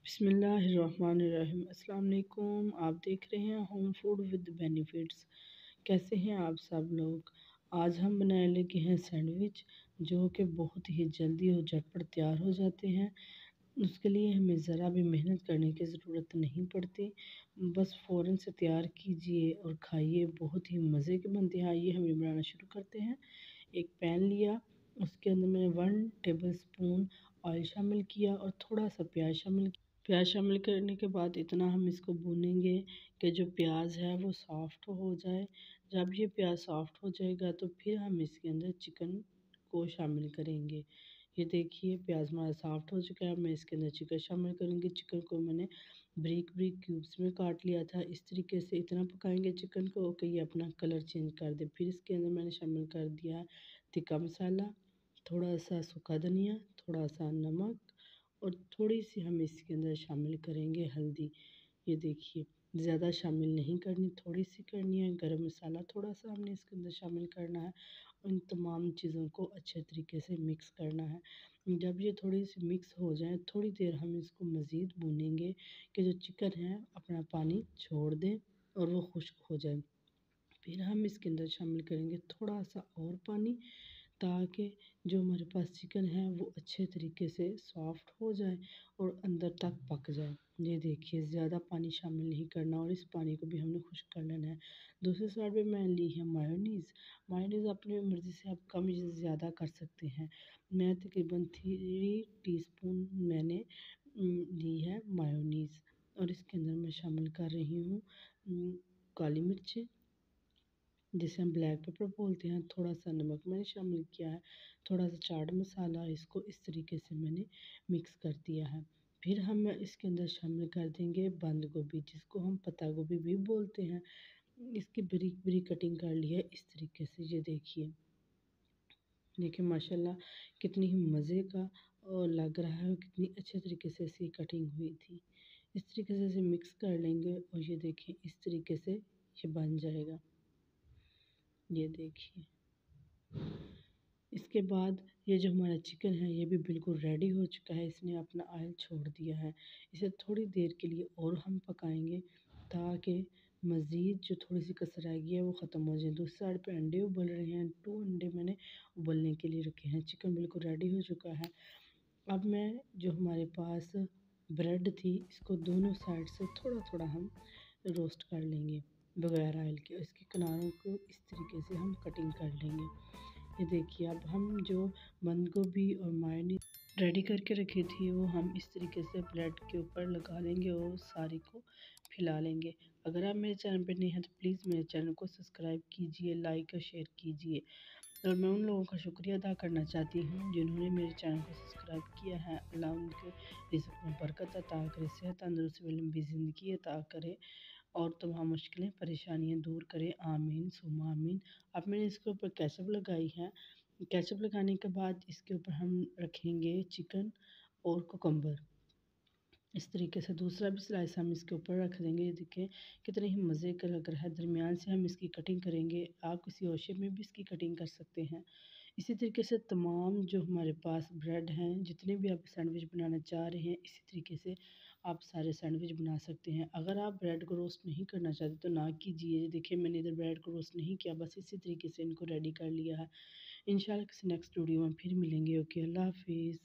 बिस्मिल्लाहिर्रहमानिर्रहीम। अस्सलाम वालेकुम। आप देख रहे हैं होम फूड विद बेनिफिट्स। कैसे हैं आप सब लोग? आज हम बनाने लगे हैं सैंडविच, जो कि बहुत ही जल्दी और झटपट तैयार हो जाते हैं। उसके लिए हमें ज़रा भी मेहनत करने की ज़रूरत नहीं पड़ती, बस फ़ौरन से तैयार कीजिए और खाइए, बहुत ही मज़े के बनते हैं। आइए हम ये बनाना शुरू करते हैं। एक पैन लिया, उसके अंदर मैंने 1 टेबल स्पून ऑयल शामिल किया और थोड़ा सा प्याज शामिल किया। प्याज शामिल करने के बाद इतना हम इसको भूनेंगे कि जो प्याज है वो सॉफ्ट हो जाए। जब ये प्याज सॉफ्ट हो जाएगा तो फिर हम इसके अंदर चिकन को शामिल करेंगे। ये देखिए प्याज हमारा सॉफ्ट हो चुका है। मैं इसके अंदर चिकन शामिल करूँगी। चिकन को मैंने ब्रीक ब्रीक क्यूब्स में काट लिया था। इस तरीके से इतना पकाएंगे चिकन को कि ये अपना कलर चेंज कर दे। फिर इसके अंदर मैंने शामिल कर दिया है तिक्का मसाला, थोड़ा सा सूखा धनिया, थोड़ा सा नमक और थोड़ी सी हम इसके अंदर शामिल करेंगे हल्दी। ये देखिए ज़्यादा शामिल नहीं करनी, थोड़ी सी करनी है। गरम मसाला थोड़ा सा हमने इसके अंदर शामिल करना है। उन तमाम चीज़ों को अच्छे तरीके से मिक्स करना है। जब ये थोड़ी सी मिक्स हो जाए, थोड़ी देर हम इसको मज़ीद भूनेंगे कि जो चिकन है अपना पानी छोड़ दें और वो खुश्क हो जाए। फिर हम इसके अंदर शामिल करेंगे थोड़ा सा और पानी, ताकि जो हमारे पास चिकन है वो अच्छे तरीके से सॉफ्ट हो जाए और अंदर तक पक जाए। ये देखिए ज़्यादा पानी शामिल नहीं करना और इस पानी को भी हमने खुश्क कर लेना है। दूसरी साइड पे मैं ली है मायोनीज़। मायोनीज़ अपनी मर्ज़ी से आप कम या ज़्यादा कर सकते हैं। मैं तकरीबन 3 टीस्पून मैंने ली है मायोनीज़ और इसके अंदर मैं शामिल कर रही हूँ काली मिर्च, जिसे हम ब्लैक पेपर बोलते हैं। थोड़ा सा नमक मैंने शामिल किया है, थोड़ा सा चाट मसाला। इसको इस तरीके से मैंने मिक्स कर दिया है। फिर हम इसके अंदर शामिल कर देंगे बंद गोभी, जिसको हम पत्ता गोभी भी बोलते हैं। इसकी बारीक बारीक कटिंग कर ली है इस तरीके से। ये देखिए देखिए माशाल्लाह कितनी ही मज़े का और लग रहा है, कितनी अच्छे तरीके से इसकी कटिंग हुई थी। इस तरीके से इसे मिक्स कर लेंगे और ये देखिए इस तरीके से ये बन जाएगा। ये देखिए इसके बाद ये जो हमारा चिकन है ये भी बिल्कुल रेडी हो चुका है। इसने अपना ऑयल छोड़ दिया है। इसे थोड़ी देर के लिए और हम पकाएंगे, ताकि मज़ीद जो थोड़ी सी कसर रह गई है वो ख़त्म हो जाए। दूसरी साइड पे अंडे उबल रहे हैं। 2 अंडे मैंने उबलने के लिए रखे हैं। चिकन बिल्कुल रेडी हो चुका है। अब मैं जो हमारे पास ब्रेड थी, इसको दोनों साइड से थोड़ा थोड़ा हम रोस्ट कर लेंगे बगैर ऑयल के। इसके किनारों को इस तरीके से हम कटिंग कर लेंगे। ये देखिए अब हम जो बंद गोभी और मायोनीज रेडी करके रखी थी वो हम इस तरीके से ब्रेड के ऊपर लगा लेंगे और सारी को फैला लेंगे। अगर आप मेरे चैनल पर नहीं हैं तो प्लीज़ मेरे चैनल को सब्सक्राइब कीजिए, लाइक और शेयर कीजिए। और मैं उन लोगों का शुक्रिया अदा करना चाहती हूँ जिन्होंने मेरे चैनल को सब्सक्राइब किया है। अल्लाह उनके रिज़्क़ में बरकत अता करे, सेहत तंदुरुस्ती वाली लंबी ज़िंदगी अता करे और तमाम मुश्किलें परेशानियाँ दूर करे। आमीन सुम्मा आमीन। अब मैंने इसके ऊपर केचप लगाई है। केचप लगाने के बाद इसके ऊपर हम रखेंगे चिकन और कुकम्बर। इस तरीके से दूसरा भी स्लाइस हम इसके ऊपर रख देंगे। ये देखें कितने ही मज़े का लग रहा है। दरमियान से हम इसकी कटिंग करेंगे। आप किसी और शेप में भी इसकी कटिंग कर सकते हैं। इसी तरीके से तमाम जो हमारे पास ब्रेड हैं, जितने भी आप सैंडविच बनाना चाह रहे हैं, इसी तरीके से आप सारे सैंडविच बना सकते हैं। अगर आप ब्रेड को रोस्ट नहीं करना चाहते तो ना कीजिए। देखिए मैंने इधर ब्रेड को रोस्ट नहीं किया, बस इसी तरीके से इनको रेडी कर लिया है। इंशाल्लाह किसी नेक्स्ट वीडियो में फिर मिलेंगे। ओके, अल्लाह हाफिज़।